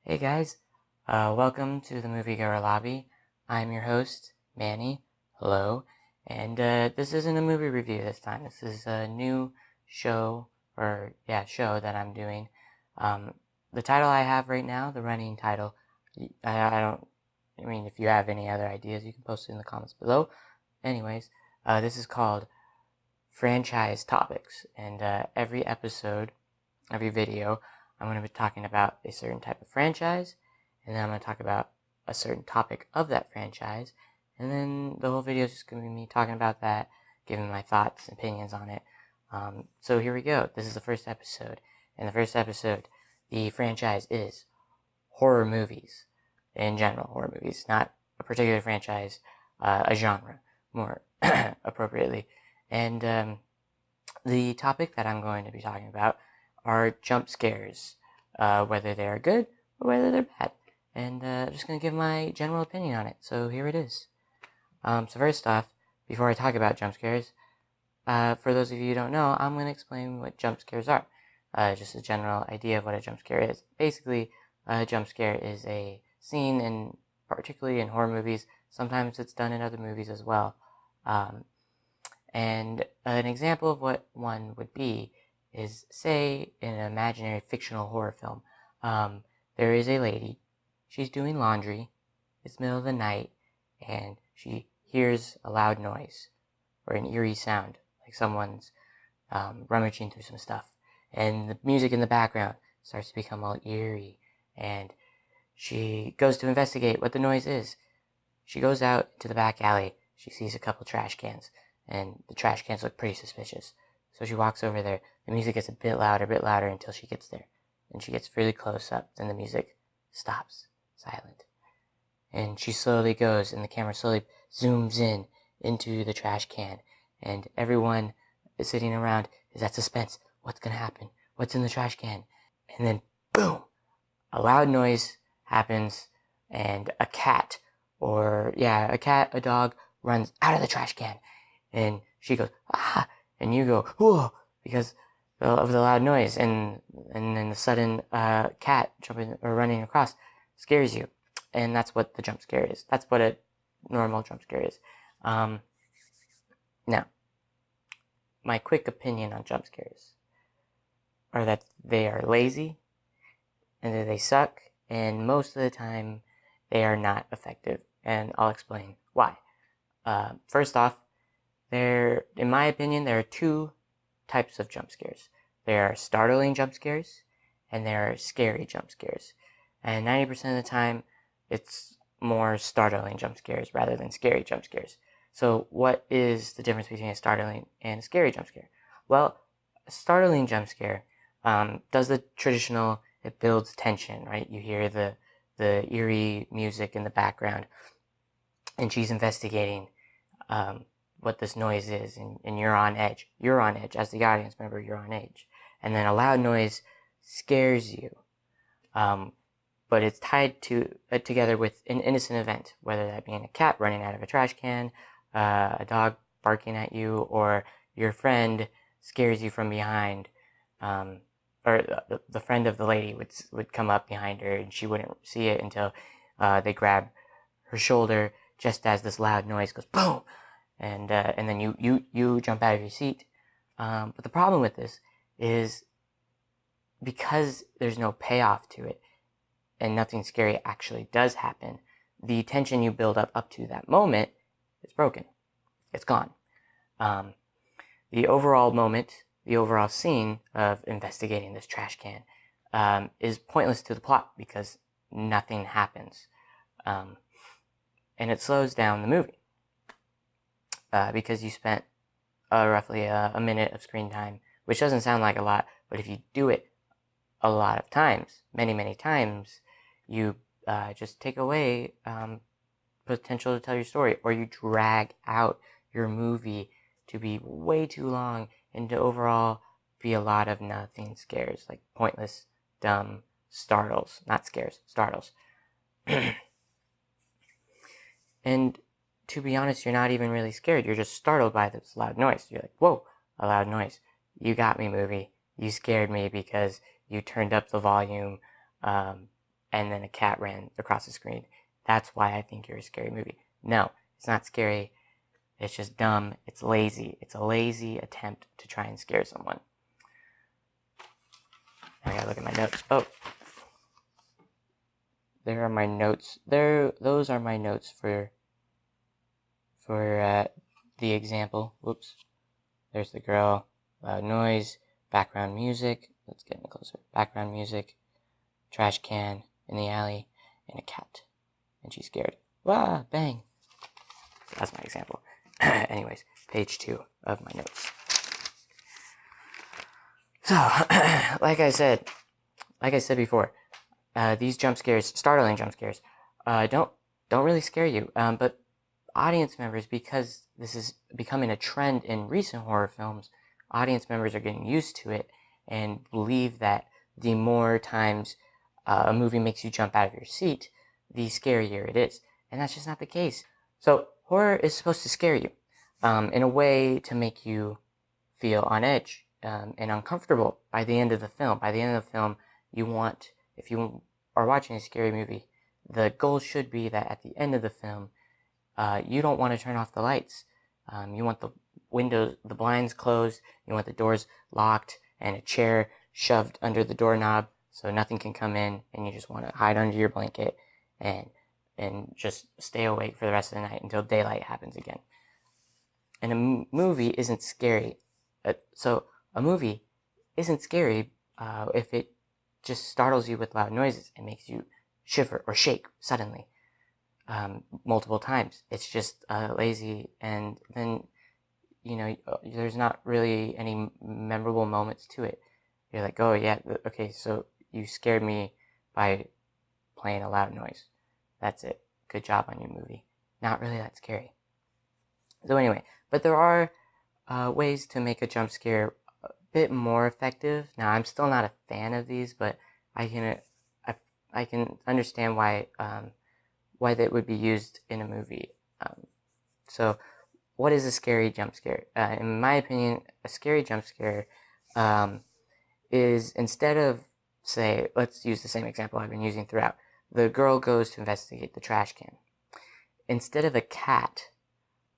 Hey guys, welcome to the Moviegoer Lobby. I'm your host, Manny. Hello. And this isn't a movie review this time. This is a new show that I'm doing. The title I have right now, the running title, I mean, if you have any other ideas, you can post it in the comments below. Anyways, this is called Franchise Topics. And every episode, every video, I'm going to be talking about a certain type of franchise, and then I'm going to talk about a certain topic of that franchise, and then the whole video is just going to be me talking about that, giving my thoughts and opinions on it. So here we go. This is the first episode. In the first episode, the franchise is horror movies. In general, horror movies, not a particular franchise, a genre, more appropriately. And the topic that I'm going to be talking about are jump scares, whether they're good or whether they're bad. And I'm just going to give my general opinion on it. So here it is. So first off, before I talk about jump scares, for those of you who don't know, I'm going to explain what jump scares are. Just a general idea of what a jump scare is. Basically, a jump scare is a scene, and particularly in horror movies. Sometimes it's done in other movies as well. And an example of what one would be is, say, in an imaginary fictional horror film, there is a lady, she's doing laundry, it's the middle of the night, and she hears a loud noise, or an eerie sound, like someone's rummaging through some stuff, and the music in the background starts to become all eerie, and she goes to investigate what the noise is. She goes out to the back alley, she sees a couple trash cans, and the trash cans look pretty suspicious. So she walks over there. The music gets a bit louder until she gets there. And she gets really close up. Then the music stops, silent. And she slowly goes, and the camera slowly zooms in into the trash can. And everyone is sitting around is at suspense. What's going to happen? What's in the trash can? And then, boom! A loud noise happens, and a dog runs out of the trash can. And she goes, ah! And you go, whoa, because of the loud noise, and then the sudden cat jumping or running across scares you, and that's what the jump scare is. That's what a normal jump scare is. Now, my quick opinion on jump scares are that they are lazy, and that they suck, and most of the time they are not effective, and I'll explain why. First off, in my opinion, there are two types of jump scares. There are startling jump scares, and there are scary jump scares. And 90% of the time, it's more startling jump scares rather than scary jump scares. So what is the difference between a startling and a scary jump scare? Well, a startling jump scare does the traditional, it builds tension, right? You hear the eerie music in the background, and she's investigating what this noise is, and you're on edge. You're on edge. As the audience member, you're on edge. And then a loud noise scares you. But it's tied together with an innocent event, whether that being a cat running out of a trash can, a dog barking at you, or your friend scares you from behind, or the friend of the lady would come up behind her, and she wouldn't see it until they grab her shoulder just as this loud noise goes boom. And then you jump out of your seat. But the problem with this is, because there's no payoff to it, and nothing scary actually does happen, the tension you build up to that moment is broken. It's gone. The overall moment, the overall scene of investigating this trash can is pointless to the plot because nothing happens. And it slows down the movie. Because you spent roughly a minute of screen time, which doesn't sound like a lot, but if you do it a lot of times, many times, you just take away potential to tell your story, or you drag out your movie to be way too long and to overall be a lot of nothing scares, like pointless, dumb startles, not scares, startles. And to be honest, you're not even really scared. You're just startled by this loud noise. You're like, whoa, a loud noise. You got me, movie. You scared me because you turned up the volume, and then a cat ran across the screen. That's why I think you're a scary movie. No, it's not scary. It's just dumb. It's lazy. It's a lazy attempt to try and scare someone. I gotta look at my notes. Oh, there are my notes. Those are my notes for the example. Whoops. There's the girl. Loud noise. Background music. Let's get in closer. Background music. Trash can in the alley, and a cat. And she's scared. Wah! Bang! So that's my example. Anyways, page 2 of my notes. So, like I said before, these jump scares, startling jump scares, don't really scare you. But audience members, because this is becoming a trend in recent horror films, audience members are getting used to it and believe that the more times a movie makes you jump out of your seat, the scarier it is. And that's just not the case. So horror is supposed to scare you in a way to make you feel on edge and uncomfortable by the end of the film. By the end of the film, if you are watching a scary movie, the goal should be that at the end of the film, you don't want to turn off the lights. You want the windows, the blinds closed. You want the doors locked and a chair shoved under the doorknob so nothing can come in, and you just want to hide under your blanket and just stay awake for the rest of the night until daylight happens again. And a movie isn't scary. So a movie isn't scary if it just startles you with loud noises and makes you shiver or shake suddenly multiple times. It's just lazy, and then there's not really any memorable moments to it. You're like, oh yeah, okay, so you scared me by playing a loud noise. That's it. Good job on your movie. Not really that scary. So anyway, but there are ways to make a jump scare a bit more effective. Now, I'm still not a fan of these, but I can understand why that would be used in a movie. So, what is a scary jump scare? In my opinion, a scary jump scare is, instead of, say, let's use the same example I've been using throughout. The girl goes to investigate the trash can. Instead of a cat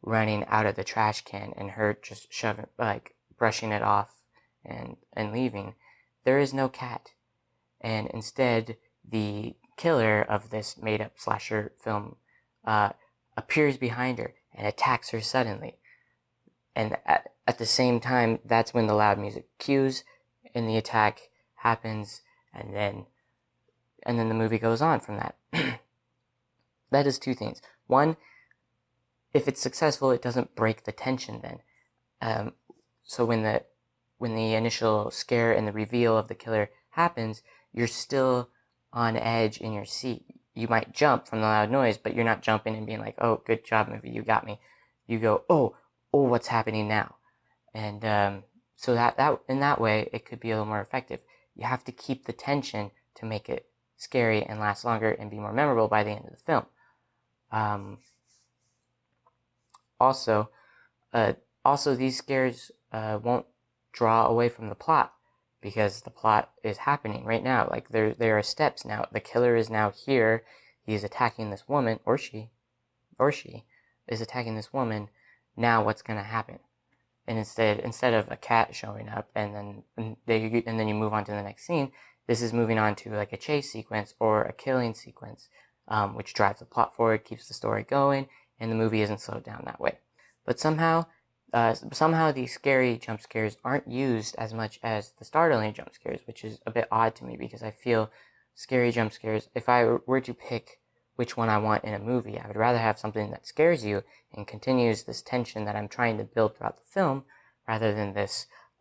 running out of the trash can and her just brushing it off and leaving, there is no cat. And instead, the killer of this made-up slasher film appears behind her and attacks her suddenly. And at the same time, that's when the loud music cues and the attack happens, and then the movie goes on from that. That is two things. One, if it's successful, it doesn't break the tension then. So when the initial scare and the reveal of the killer happens, you're still on edge in your seat. You might jump from the loud noise, but you're not jumping and being like, oh, good job, movie, you got me. You go, oh, what's happening now? And so that in that way, it could be a little more effective. You have to keep the tension to make it scary and last longer and be more memorable by the end of the film. Also, these scares won't draw away from the plot, because the plot is happening right now. Like, there are steps now. The killer is now here. He is attacking this woman, or she is attacking this woman. Now what's going to happen? And instead of a cat showing up and then you move on to the next scene, this is moving on to like a chase sequence or a killing sequence, which drives the plot forward, keeps the story going, and the movie isn't slowed down that way. But somehow these scary jump scares aren't used as much as the startling jump scares, which is a bit odd to me, because I feel scary jump scares, if I were to pick which one I want in a movie, I would rather have something that scares you and continues this tension that I'm trying to build throughout the film, rather than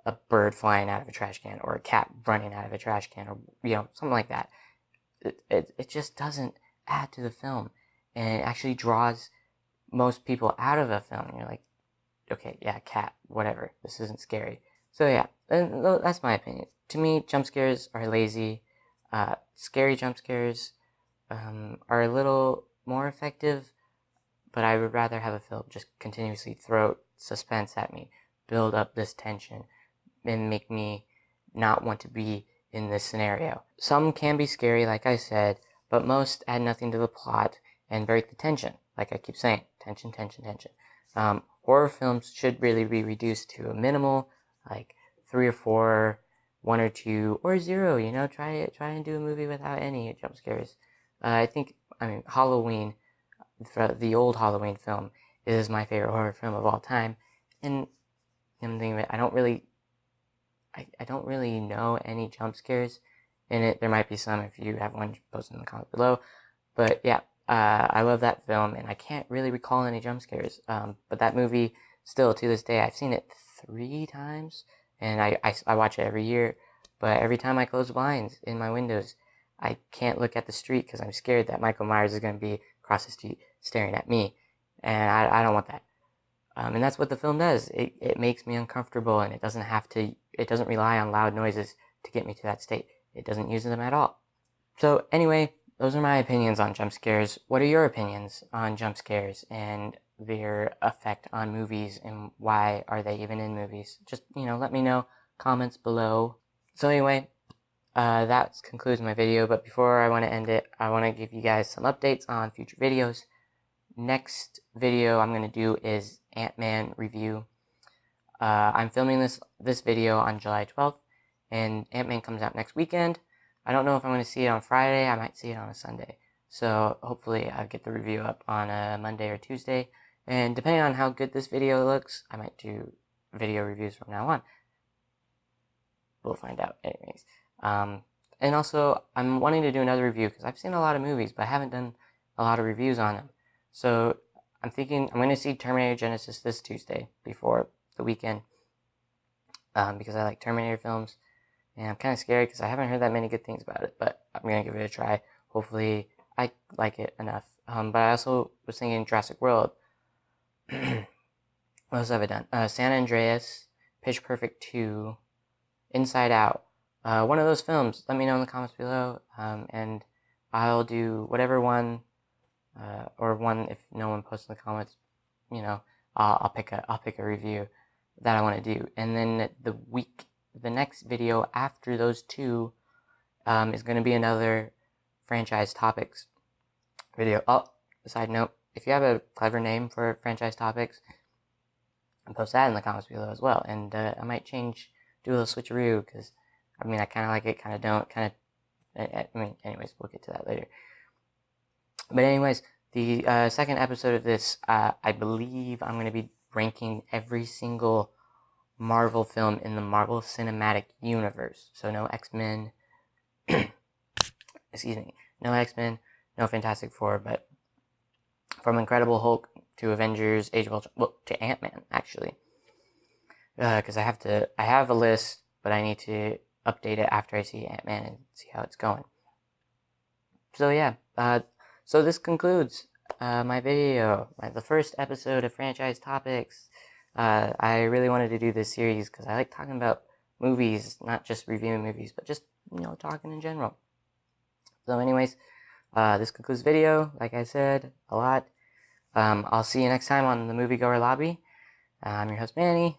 a bird flying out of a trash can or a cat running out of a trash can, or something like that. It just doesn't add to the film, and it actually draws most people out of a film. You're like, okay, yeah, cat, whatever, this isn't scary. So yeah, and that's my opinion. To me, jump scares are lazy. Scary jump scares are a little more effective, but I would rather have a film just continuously throw suspense at me, build up this tension, and make me not want to be in this scenario. Some can be scary, like I said, but most add nothing to the plot and break the tension. Like I keep saying, tension, tension, tension. Horror films should really be reduced to a minimal, like 3 or 4, 1 or 2, or 0. Try and do a movie without any jump scares. Halloween, the old Halloween film, is my favorite horror film of all time, and I'm thinking I don't really know any jump scares in it. There might be some if you have one, post in the comments below. But yeah, I love that film, and I can't really recall any jump scares. But that movie, still to this day, I've seen it 3 times, and I watch it every year. But every time I close the blinds in my windows, I can't look at the street because I'm scared that Michael Myers is going to be across the street staring at me, and I don't want that. And that's what the film does. It makes me uncomfortable, and it doesn't rely on loud noises to get me to that state. It doesn't use them at all. So anyway, those are my opinions on jump scares. What are your opinions on jump scares and their effect on movies, and why are they even in movies? Just, let me know. Comments below. So anyway, that concludes my video, but before I want to end it, I want to give you guys some updates on future videos. Next video I'm going to do is Ant-Man review. I'm filming this video on July 12th, and Ant-Man comes out next weekend. I don't know if I'm going to see it on Friday. I might see it on a Sunday. So hopefully I'll get the review up on a Monday or Tuesday. And depending on how good this video looks, I might do video reviews from now on. We'll find out anyways. And also, I'm wanting to do another review because I've seen a lot of movies, but I haven't done a lot of reviews on them. So I'm thinking I'm going to see Terminator Genesis this Tuesday before the weekend, because I like Terminator films, and I'm kind of scared because I haven't heard that many good things about it, but I'm going to give it a try. Hopefully I like it enough. But I also was thinking Jurassic World. What else have I done? San Andreas, Pitch Perfect 2, Inside Out. One of those films, let me know in the comments below, and I'll do whatever one, or one if no one posts in the comments, I'll pick a review that I want to do. And then the next video after those two, is going to be another franchise topics video. Oh, side note, if you have a clever name for franchise topics, post that in the comments below as well. And I might do a little switcheroo, because I kind of like it, kind of don't, anyways, we'll get to that later. But anyways, the second episode of this, I believe I'm going to be ranking every single Marvel film in the Marvel Cinematic Universe. So no X-Men, excuse me, no X-Men, no Fantastic Four, but from Incredible Hulk to Avengers, Age of Ultron, well, to Ant-Man, actually. Because I have a list, but I need to update it after I see Ant-Man and see how it's going. So yeah, so this concludes my video, the first episode of Franchise Topics. I really wanted to do this series because I like talking about movies, not just reviewing movies, but just, talking in general. So anyways, this concludes the video, like I said, a lot. I'll see you next time on the Moviegoer Lobby. I'm your host, Manny.